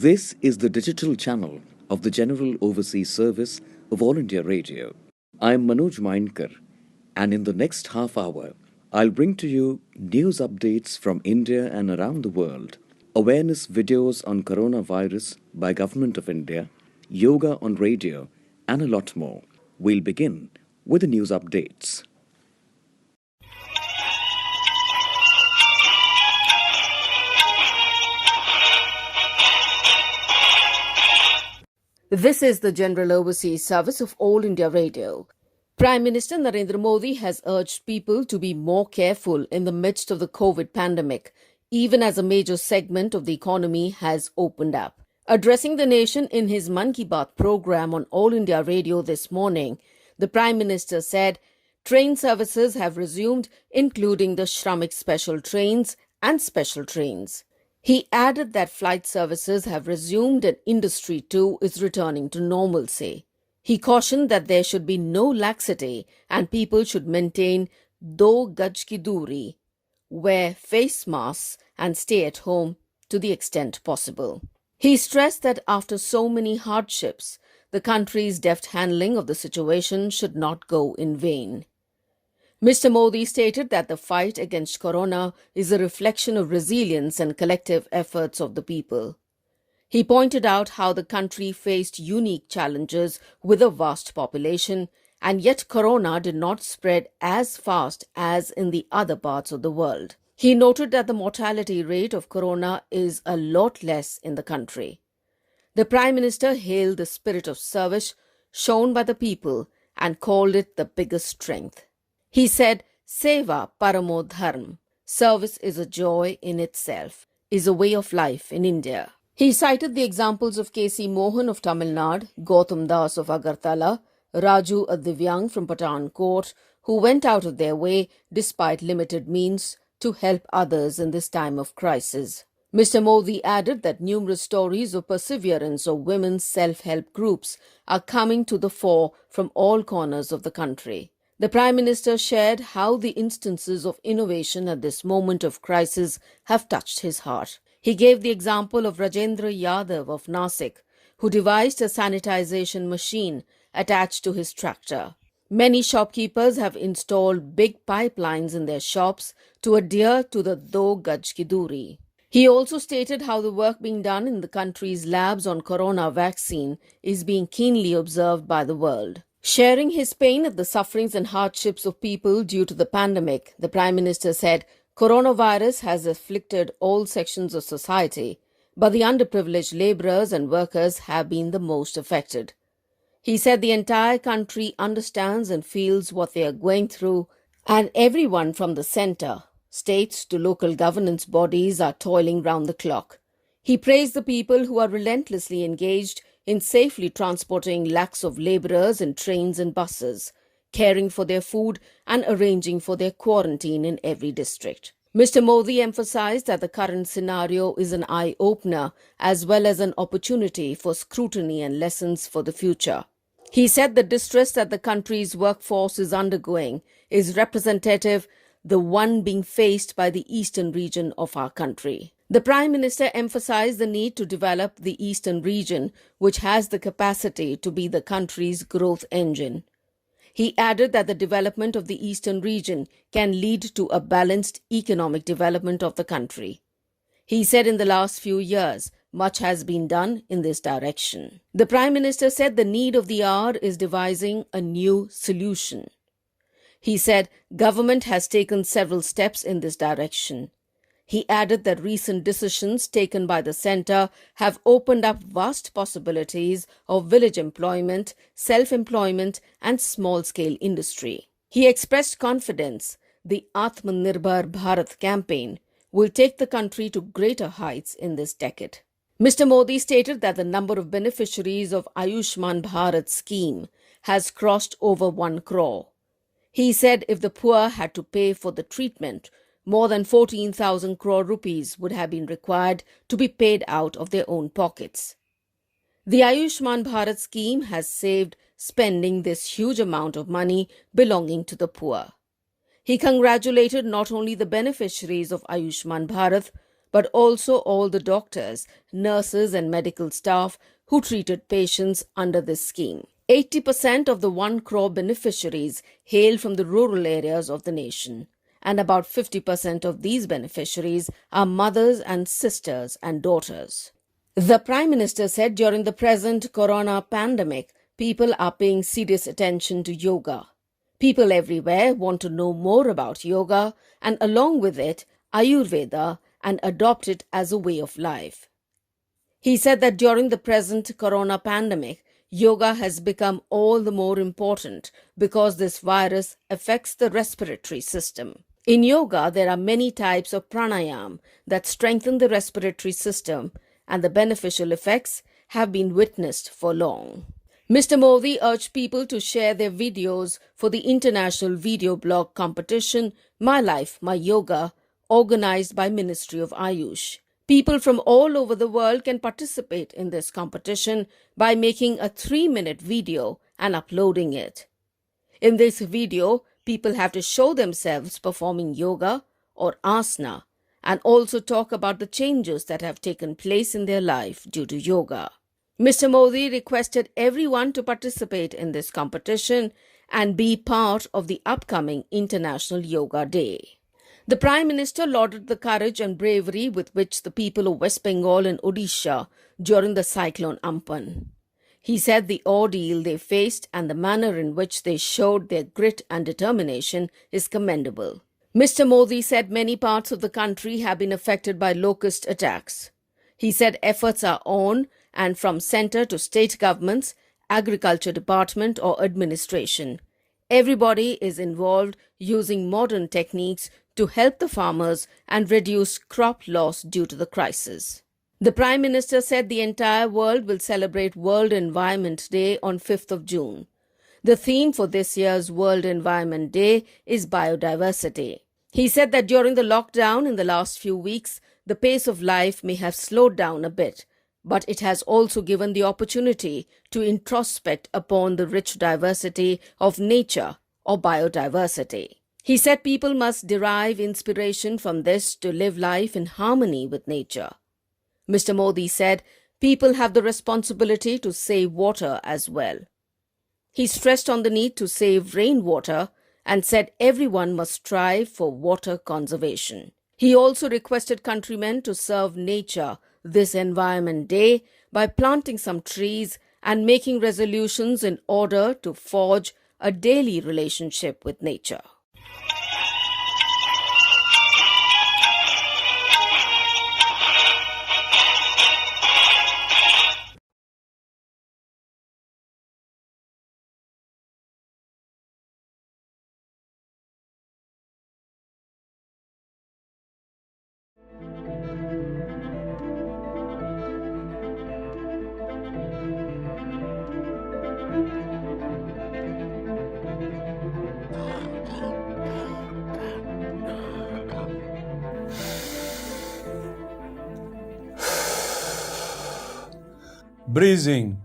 This is the digital channel of the General Overseas Service of All India Radio. I am Manoj Mainkar, and in the next half hour, I'll bring to you news updates from India and around the world, awareness videos on coronavirus by Government of India, yoga on radio, and a lot more. We'll begin with the news updates. This is the General Overseas Service of All India Radio. Prime Minister Narendra Modi has urged people to be more careful in the midst of the COVID pandemic, even as a major segment of the economy has opened up. Addressing the nation in his Mann Ki Baat program on All India Radio this morning, the Prime Minister said train services have resumed, including the Shramik special trains and special trains. He added that flight services have resumed and industry too is returning to normalcy. He cautioned that there should be no laxity and people should maintain do gaj ki duri, wear face masks and stay at home to the extent possible. He stressed that after so many hardships, the country's deft handling of the situation should not go in vain. Mr. Modi stated that the fight against corona is a reflection of resilience and collective efforts of the people. He pointed out how the country faced unique challenges with a vast population, and yet corona did not spread as fast as in the other parts of the world. He noted that the mortality rate of corona is a lot less in the country. The Prime Minister hailed the spirit of service shown by the people and called it the biggest strength. He said, Seva Paramo Dharm, service is a joy in itself, is a way of life in India. He cited the examples of K.C. Mohan of Tamil Nadu, Gautam Das of Agartala, Raju a Divyang from Pathankot, who went out of their way despite limited means to help others in this time of crisis. Mr. Modi added that numerous stories of perseverance of women's self-help groups are coming to the fore from all corners of the country. The Prime Minister shared how the instances of innovation at this moment of crisis have touched his heart. He gave the example of Rajendra Yadav of Nasik, who devised a sanitization machine attached to his tractor. Many shopkeepers have installed big pipelines in their shops to adhere to the Do Gaj Ki Duri. He also stated how the work being done in the country's labs on corona vaccine is being keenly observed by the world. Sharing his pain at the sufferings and hardships of people due to the pandemic, the Prime Minister said, coronavirus has afflicted all sections of society, but the underprivileged labourers and workers have been the most affected. He said the entire country understands and feels what they are going through, and everyone from the centre, states to local governance bodies are toiling round the clock. He praised the people who are relentlessly engaged in safely transporting lakhs of labourers in trains and buses, caring for their food and arranging for their quarantine in every district. Mr. Modi emphasised that the current scenario is an eye-opener as well as an opportunity for scrutiny and lessons for the future. He said the distress that the country's workforce is undergoing is representative the one being faced by the eastern region of our country. The Prime Minister emphasised the need to develop the eastern region, which has the capacity to be the country's growth engine. He added that the development of the eastern region can lead to a balanced economic development of the country. He said in the last few years, much has been done in this direction. The Prime Minister said the need of the hour is devising a new solution. He said government has taken several steps in this direction. He added that recent decisions taken by the centre have opened up vast possibilities of village employment, self-employment and small-scale industry. He expressed confidence the Atmanirbhar Bharat campaign will take the country to greater heights in this decade. Mr. Modi stated that the number of beneficiaries of Ayushman Bharat scheme has crossed over 1 crore. He said if the poor had to pay for the treatment, more than 14,000 crore rupees would have been required to be paid out of their own pockets. The Ayushman Bharat scheme has saved spending this huge amount of money belonging to the poor. He congratulated not only the beneficiaries of Ayushman Bharat, but also all the doctors, nurses, and medical staff who treated patients under this scheme. 80% of the 1 crore beneficiaries hail from the rural areas of the nation, and about 50% of these beneficiaries are mothers and sisters and daughters. The Prime Minister said during the present corona pandemic, people are paying serious attention to yoga. People everywhere want to know more about yoga and, along with it, Ayurveda, and adopt it as a way of life. He said that during the present corona pandemic, yoga has become all the more important because this virus affects the respiratory system. In yoga, there are many types of pranayam that strengthen the respiratory system, and the beneficial effects have been witnessed for long. Mr. Modi urged people to share their videos for the international video blog competition My Life, My Yoga, organized by Ministry of Ayush. People from all over the world can participate in this competition by making a 3-minute video and uploading it. In this video, people have to show themselves performing yoga or asana and also talk about the changes that have taken place in their life due to yoga. Mr. Modi requested everyone to participate in this competition and be part of the upcoming International Yoga Day. The Prime Minister lauded the courage and bravery with which the people of West Bengal and Odisha during the cyclone Amphan. He said the ordeal they faced and the manner in which they showed their grit and determination is commendable. Mr. Modi said many parts of the country have been affected by locust attacks. He said efforts are on, and from centre to state governments, agriculture department or administration, everybody is involved using modern techniques to help the farmers and reduce crop loss due to the crisis. The Prime Minister said the entire world will celebrate World Environment Day on 5th of June. The theme for this year's World Environment Day is biodiversity. He said that during the lockdown in the last few weeks, the pace of life may have slowed down a bit, but it has also given the opportunity to introspect upon the rich diversity of nature or biodiversity. He said people must derive inspiration from this to live life in harmony with nature. Mr. Modi said people have the responsibility to save water as well. He stressed on the need to save rainwater and said everyone must strive for water conservation. He also requested countrymen to serve nature this Environment Day by planting some trees and making resolutions in order to forge a daily relationship with nature. Breathing,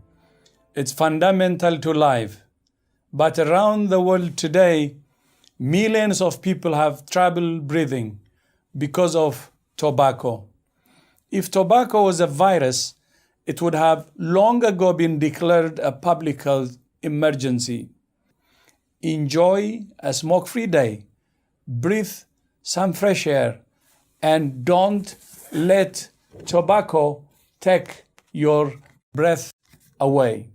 it's fundamental to life. But around the world today, millions of people have trouble breathing because of tobacco. If tobacco was a virus, it would have long ago been declared a public health emergency. Enjoy a smoke-free day, breathe some fresh air, and don't let tobacco take your breath away.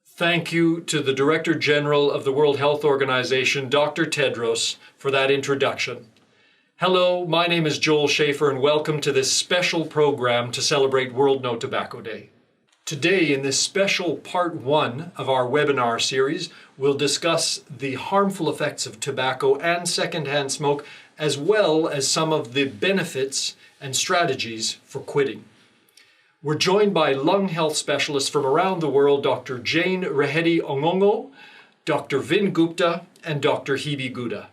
Thank you to the Director General of the World Health Organization, Dr. Tedros, for that introduction. Hello, my name is Joel Schaefer, and welcome to this special program to celebrate World No Tobacco Day. Today, in this special part 1 of our webinar series, we'll discuss the harmful effects of tobacco and secondhand smoke, as well as some of the benefits and strategies for quitting. We're joined by lung health specialists from around the world, Dr. Jane Rahedi Ongongo, Dr. Vin Gupta, and Dr. Hebe Gouda.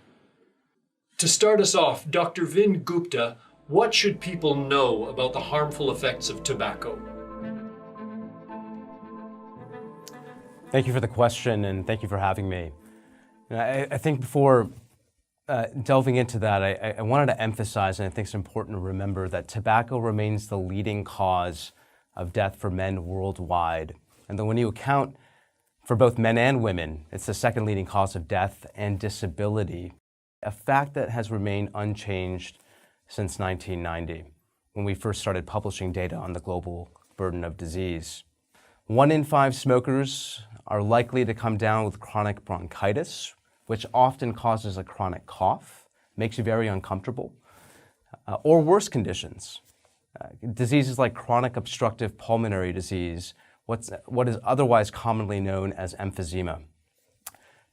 To start us off, Dr. Vin Gupta, what should people know about the harmful effects of tobacco? Thank you for the question, and thank you for having me. I think before delving into that, I wanted to emphasize, and I think it's important to remember, that tobacco remains the leading cause of death for men worldwide. And then when you account for both men and women, it's the second leading cause of death and disability, a fact that has remained unchanged since 1990, when we first started publishing data on the global burden of disease. 1 in 5 smokers are likely to come down with chronic bronchitis, which often causes a chronic cough, makes you very uncomfortable, or worse conditions. Diseases like chronic obstructive pulmonary disease, what is otherwise commonly known as emphysema.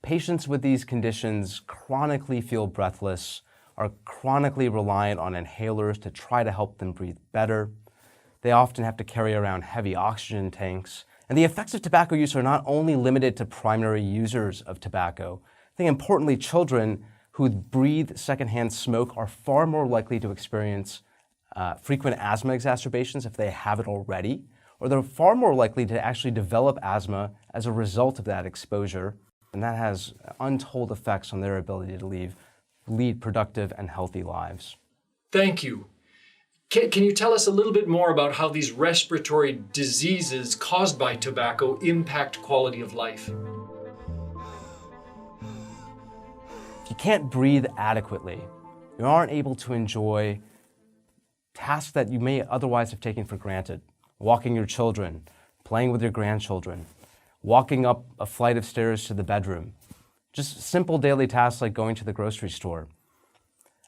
Patients with these conditions chronically feel breathless, are chronically reliant on inhalers to try to help them breathe better. They often have to carry around heavy oxygen tanks. And the effects of tobacco use are not only limited to primary users of tobacco. I think importantly, children who breathe secondhand smoke are far more likely to experience frequent asthma exacerbations if they have it already, or they're far more likely to actually develop asthma as a result of that exposure. And that has untold effects on their ability to lead productive and healthy lives. Thank you. Can you tell us a little bit more about how these respiratory diseases caused by tobacco impact quality of life? If you can't breathe adequately, you aren't able to enjoy tasks that you may otherwise have taken for granted. Walking your children, playing with your grandchildren, walking up a flight of stairs to the bedroom. Just simple daily tasks like going to the grocery store.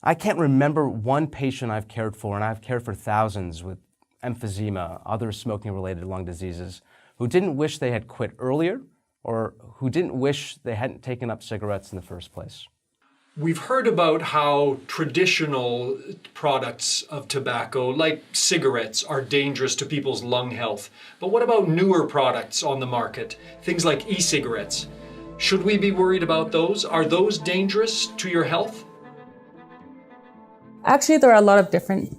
I can't remember one patient I've cared for, and I've cared for thousands with emphysema, other smoking-related lung diseases, who didn't wish they had quit earlier or who didn't wish they hadn't taken up cigarettes in the first place. We've heard about how traditional products of tobacco, like cigarettes, are dangerous to people's lung health. But what about newer products on the market, things like e-cigarettes? Should we be worried about those? Are those dangerous to your health? Actually, there are a lot of different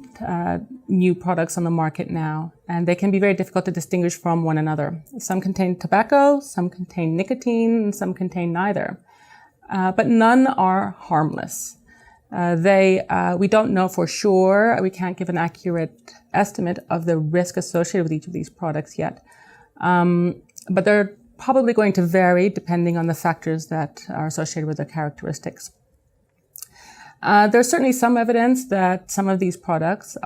new products on the market now, and they can be very difficult to distinguish from one another. Some contain tobacco, some contain nicotine, and some contain neither. But none are harmless. We don't know for sure. We can't give an accurate estimate of the risk associated with each of these products yet. But they're probably going to vary depending on the factors that are associated with their characteristics. There's certainly some evidence that some of these products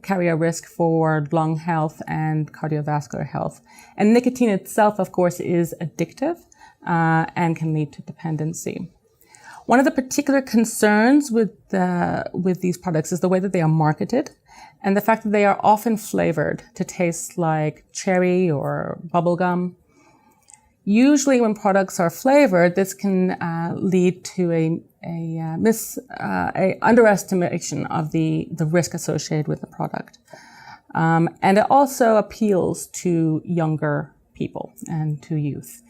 carry a risk for lung health and cardiovascular health. And nicotine itself, of course, is addictive and can lead to dependency. One of the particular concerns with these products is the way that they are marketed and the fact that they are often flavored to taste like cherry or bubblegum. Usually when products are flavored, this can lead to a underestimation of the risk associated with the product. And it also appeals to younger people and to youth.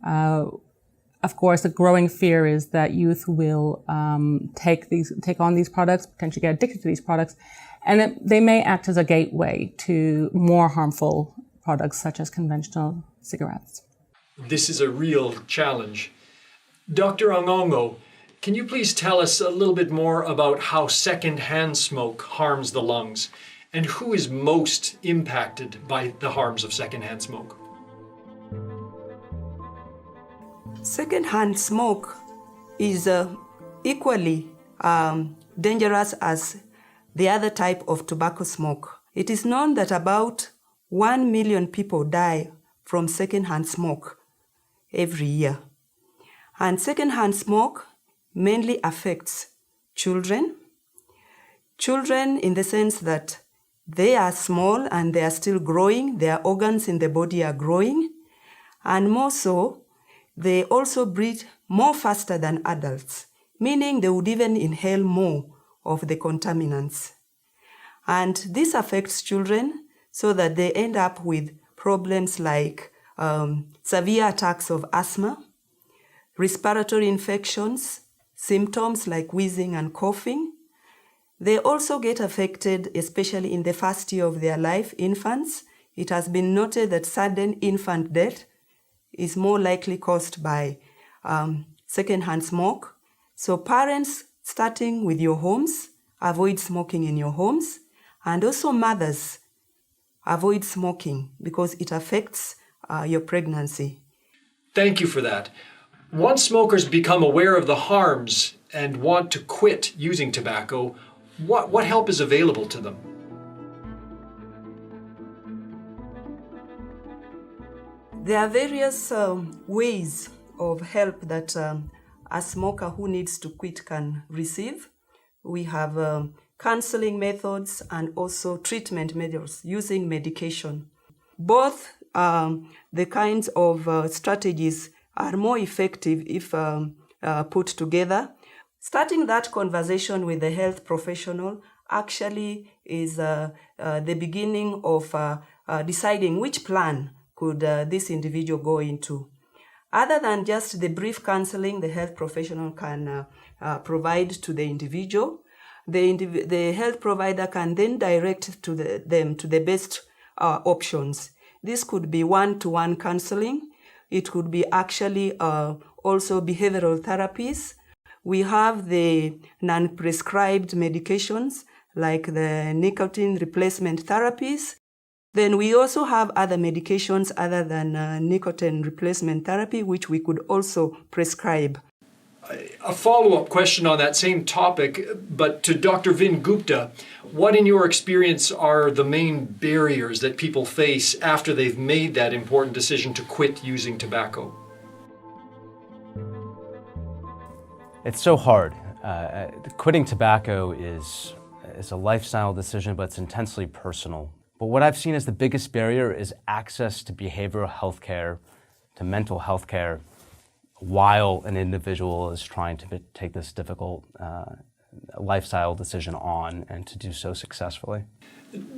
Of course, the growing fear is that youth will take on these products, potentially get addicted to these products, and they may act as a gateway to more harmful products such as conventional cigarettes. This is a real challenge. Dr. Angongo, can you please tell us a little bit more about how secondhand smoke harms the lungs and who is most impacted by the harms of secondhand smoke? Secondhand smoke is equally dangerous as the other type of tobacco smoke. It is known that about 1 million people die from secondhand smoke every year. And secondhand smoke mainly affects children. Children in the sense that they are small and they are still growing, their organs in the body are growing, and more so, they also breathe more faster than adults, meaning they would even inhale more of the contaminants. And this affects children so that they end up with problems like severe attacks of asthma, respiratory infections, symptoms like wheezing and coughing. They also get affected, especially in the first year of their life, infants. It has been noted that sudden infant death is more likely caused by secondhand smoke. So parents, starting with your homes, avoid smoking in your homes, and also mothers, avoid smoking because it affects your pregnancy. Thank you for that. Once smokers become aware of the harms and want to quit using tobacco, what help is available to them? There are various ways of help that a smoker who needs to quit can receive. We have counseling methods and also treatment methods using medication. Both the kinds of strategies are more effective if put together. Starting that conversation with the health professional actually is the beginning of deciding which plan could this individual go into. Other than just the brief counseling the health professional can provide to the individual, the health provider can then direct them to the best options. This could be one-to-one counseling. It could be actually also behavioral therapies. We have the non-prescribed medications like the nicotine replacement therapies. Then we also have other medications other than nicotine replacement therapy, which we could also prescribe. A follow-up question on that same topic, but to Dr. Vin Gupta, what in your experience are the main barriers that people face after they've made that important decision to quit using tobacco? It's so hard. Quitting tobacco is a lifestyle decision, but it's intensely personal. But what I've seen as the biggest barrier is access to behavioral health care, to mental health care, while an individual is trying to take this difficult lifestyle decision on and to do so successfully.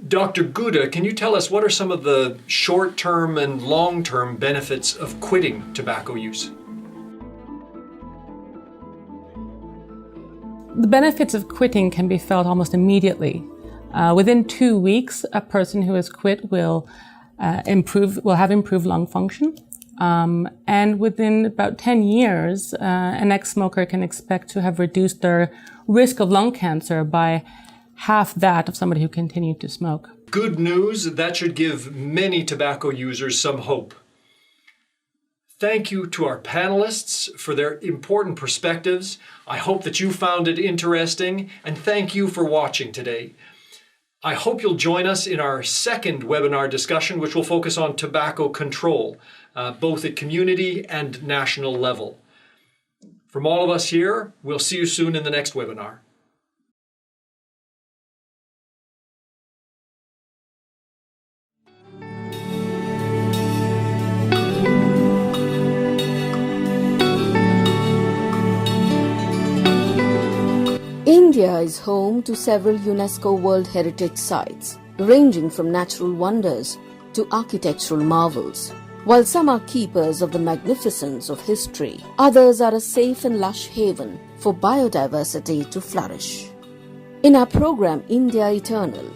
Dr. Gupta, can you tell us what are some of the short-term and long-term benefits of quitting tobacco use? The benefits of quitting can be felt almost immediately. Within 2 weeks, a person who has quit will have improved lung function. And within about 10 years, an ex-smoker can expect to have reduced their risk of lung cancer by half that of somebody who continued to smoke. Good news. That should give many tobacco users some hope. Thank you to our panelists for their important perspectives. I hope that you found it interesting, and thank you for watching today. I hope you'll join us in our second webinar discussion, which will focus on tobacco control, both at community and national level. From all of us here, we'll see you soon in the next webinar. India is home to several UNESCO World Heritage Sites, ranging from natural wonders to architectural marvels. While some are keepers of the magnificence of history, others are a safe and lush haven for biodiversity to flourish. In our program India Eternal,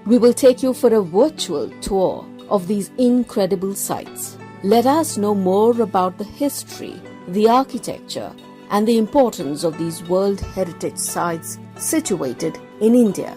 we will take you for a virtual tour of these incredible sites. Let us know more about the history, the architecture, and the importance of these World Heritage Sites situated in India.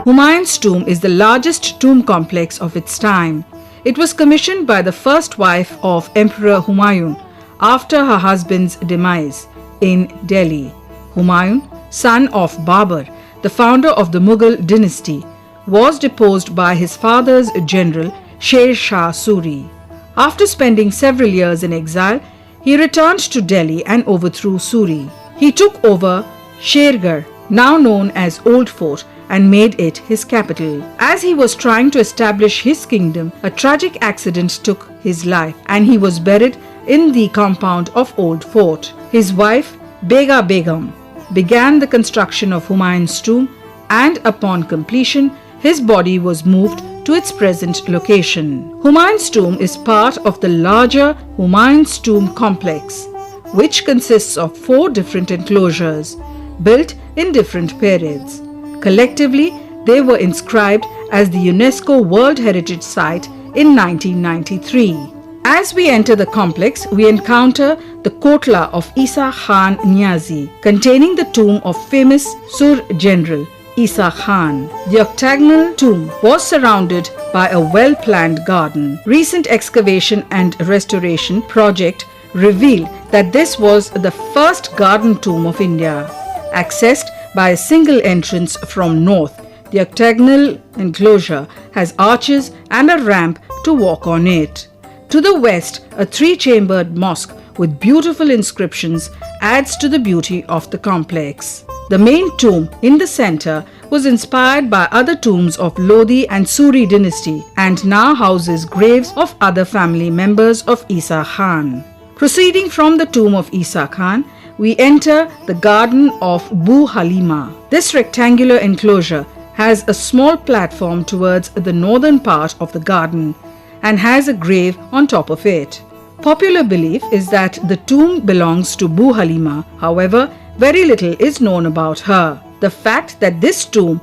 Humayun's tomb is the largest tomb complex of its time. It was commissioned by the first wife of Emperor Humayun after her husband's demise in Delhi. Humayun, son of Babur, the founder of the Mughal dynasty, was deposed by his father's general Sher Shah Suri. After spending several years in exile, he returned to Delhi and overthrew Suri. He took over Shergarh, now known as Old Fort, and made it his capital. As he was trying to establish his kingdom, a tragic accident took his life and he was buried in the compound of Old Fort. His wife, Bega Begum, began the construction of Humayun's tomb, and upon completion, his body was moved to its present location. Humayun's tomb is part of the larger Humayun's tomb complex, which consists of 4 different enclosures built in different periods. Collectively, they were inscribed as the UNESCO World Heritage Site in 1993. As we enter the complex, we encounter the Kotla of Isa Khan Niazi, containing the tomb of famous Sur General Isa Khan. The octagonal tomb was surrounded by a well-planned garden. Recent excavation and restoration project revealed that this was the first garden tomb of India, accessed by a single entrance from north. The octagonal enclosure has arches and a ramp to walk on it. To the west, a 3-chambered mosque with beautiful inscriptions adds to the beauty of the complex. The main tomb in the center was inspired by other tombs of Lodi and Suri dynasty and now houses graves of other family members of Isa Khan. Proceeding from the tomb of Isa Khan, we enter the garden of Bu Halima. This rectangular enclosure has a small platform towards the northern part of the garden and has a grave on top of it. Popular belief is that the tomb belongs to Bu Halima. However, very little is known about her. The fact that this tomb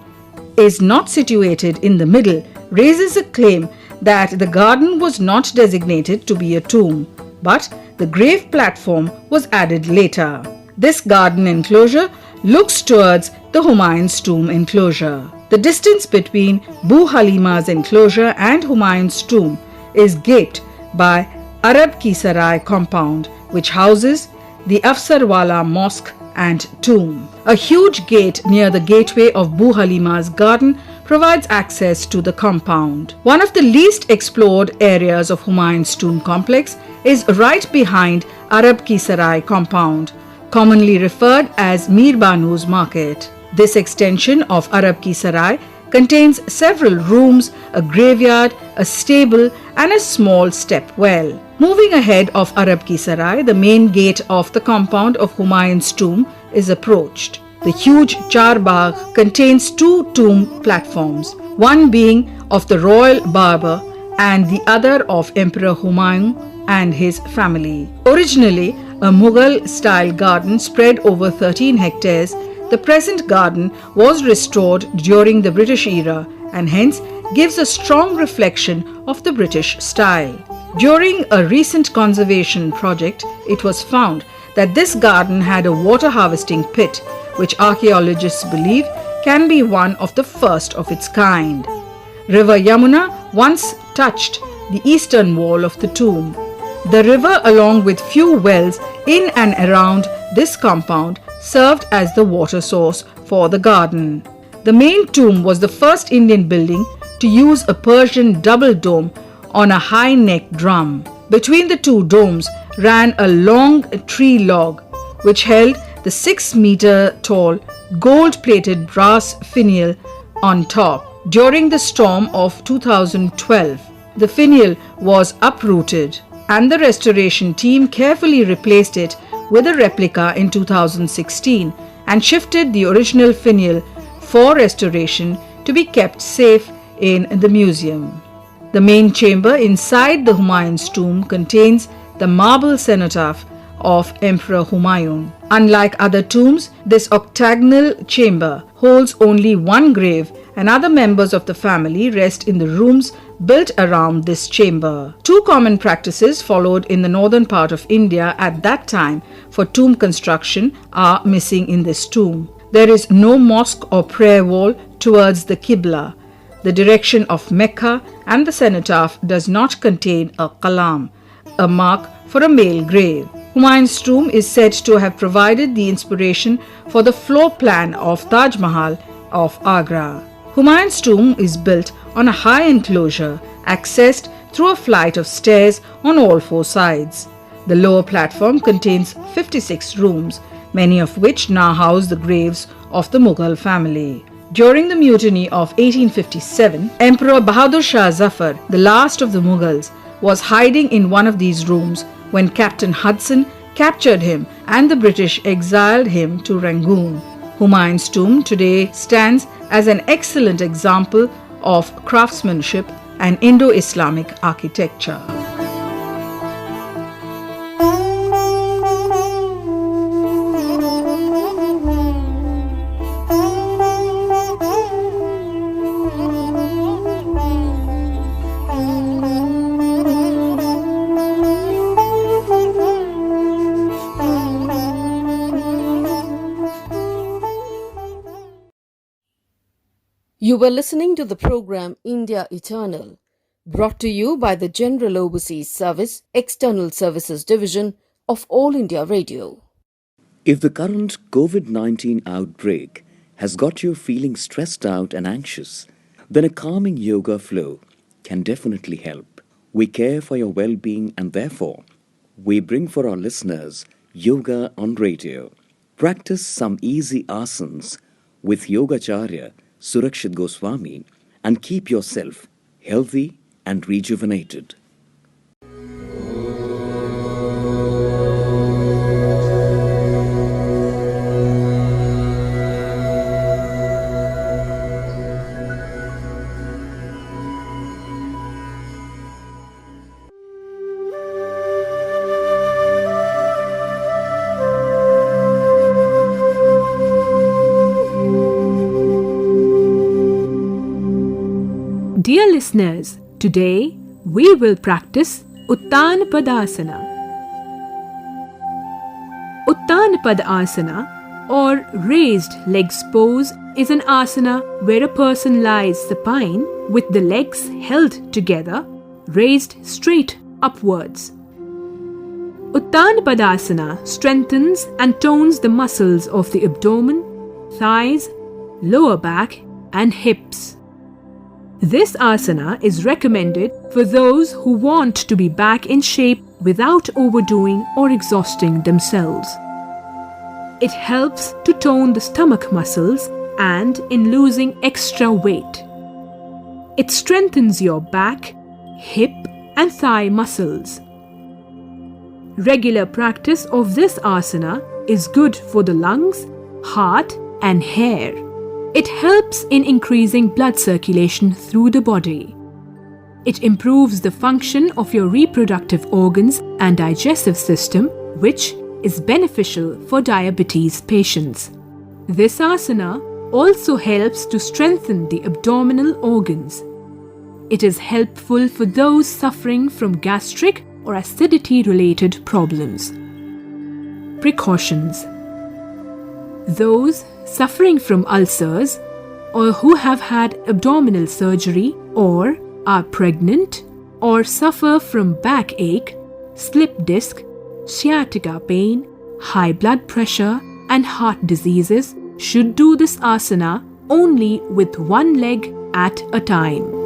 is not situated in the middle raises a claim that the garden was not designated to be a tomb, but the grave platform was added later. This garden enclosure looks towards the Humayun's tomb enclosure. The distance between Bu Halima's enclosure and Humayun's tomb is gaped by Arab Ki Sarai compound, which houses the Afsarwala Mosque and tomb. A huge gate near the gateway of Bu Halima's garden provides access to the compound. One of the least explored areas of Humayun's tomb complex is right behind Arab Ki Sarai compound, commonly referred as Mir Banu's Market. This extension of Arab Ki Sarai contains several rooms, a graveyard, a stable and a small step well. Moving ahead of Arab Ki Sarai, the main gate of the compound of Humayun's tomb is approached. The huge Charbagh contains 2 tomb platforms, one being of the royal barber and the other of Emperor Humayun and his family. Originally a Mughal-style garden spread over 13 hectares, the present garden was restored during the British era and hence gives a strong reflection of the British style. During a recent conservation project, it was found that this garden had a water harvesting pit, which archaeologists believe can be one of the first of its kind. River Yamuna once touched the eastern wall of the tomb. The river, along with few wells in and around this compound, served as the water source for the garden. The main tomb was the first Indian building to use a Persian double dome on a high neck drum. Between the 2 domes ran a long tree log which held the 6-meter tall gold-plated brass finial on top. During the storm of 2012, the finial was uprooted and the restoration team carefully replaced it with a replica in 2016 and shifted the original finial for restoration to be kept safe in the museum. The main chamber inside the Humayun's tomb contains the marble cenotaph of Emperor Humayun. Unlike other tombs, this octagonal chamber holds only one grave and other members of the family rest in the rooms built around this chamber. 2 common practices followed in the northern part of India at that time for tomb construction are missing in this tomb. There is no mosque or prayer wall towards the Qibla, the direction of Mecca, and the cenotaph does not contain a qalam, a mark for a male grave. Humayun's tomb is said to have provided the inspiration for the floor plan of Taj Mahal of Agra. Humayun's tomb is built on a high enclosure accessed through a flight of stairs on all 4 sides. The lower platform contains 56 rooms, many of which now house the graves of the Mughal family. During the mutiny of 1857, Emperor Bahadur Shah Zafar, the last of the Mughals, was hiding in one of these rooms when Captain Hudson captured him and the British exiled him to Rangoon. Humayun's tomb today stands as an excellent example of craftsmanship and Indo-Islamic architecture. You were listening to the program India Eternal, brought to you by the General Overseas Service, External Services Division of All India Radio. If the current COVID-19 outbreak has got you feeling stressed out and anxious, then a calming yoga flow can definitely help. We care for your well-being and therefore, we bring for our listeners Yoga on Radio. Practice some easy asanas with Yogacharya Surakshit Goswami and keep yourself healthy and rejuvenated. Dear listeners, today we will practice Uttan Padasana. Uttan Padasana or raised legs pose is an asana where a person lies supine with the legs held together, raised straight upwards. Uttan Padasana strengthens and tones the muscles of the abdomen, thighs, lower back and hips. This asana is recommended for those who want to be back in shape without overdoing or exhausting themselves. It helps to tone the stomach muscles and in losing extra weight. It strengthens your back, hip and thigh muscles. Regular practice of this asana is good for the lungs, heart and hair. It helps in increasing blood circulation through the body. It improves the function of your reproductive organs and digestive system, which is beneficial for diabetes patients. This asana also helps to strengthen the abdominal organs. It is helpful for those suffering from gastric or acidity-related problems. Precautions. Those suffering from ulcers or who have had abdominal surgery or are pregnant or suffer from backache, slip disc, sciatica pain, high blood pressure and heart diseases should do this asana only with one leg at a time.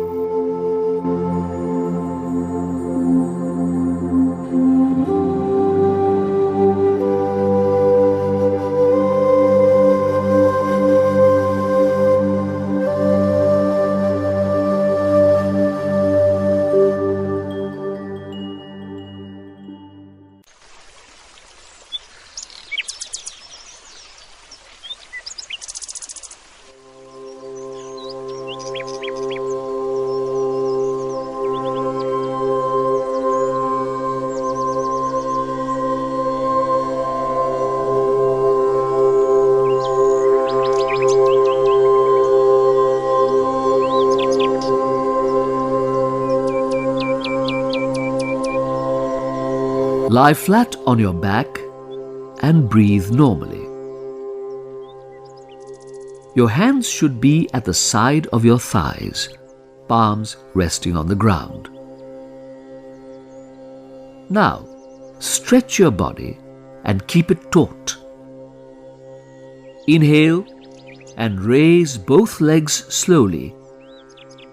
Lie flat on your back and breathe normally. Your hands should be at the side of your thighs, palms resting on the ground. Now, stretch your body and keep it taut. Inhale and raise both legs slowly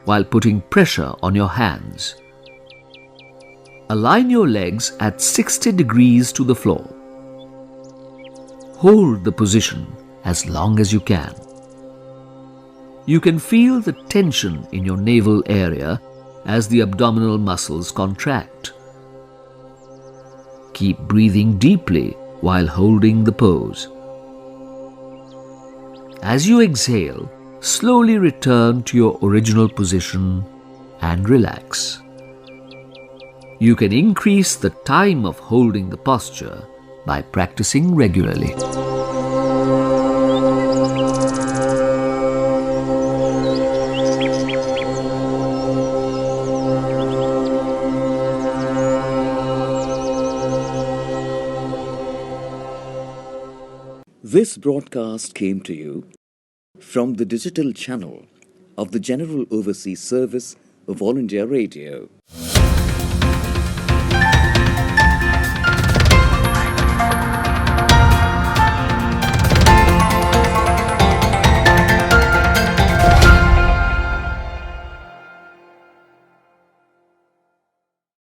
while putting pressure on your hands. Align your legs at 60 degrees to the floor. Hold the position as long as you can. You can feel the tension in your navel area as the abdominal muscles contract. Keep breathing deeply while holding the pose. As you exhale, slowly return to your original position and relax. You can increase the time of holding the posture by practicing regularly. This broadcast came to you from the digital channel of the General Overseas Service of All India Radio.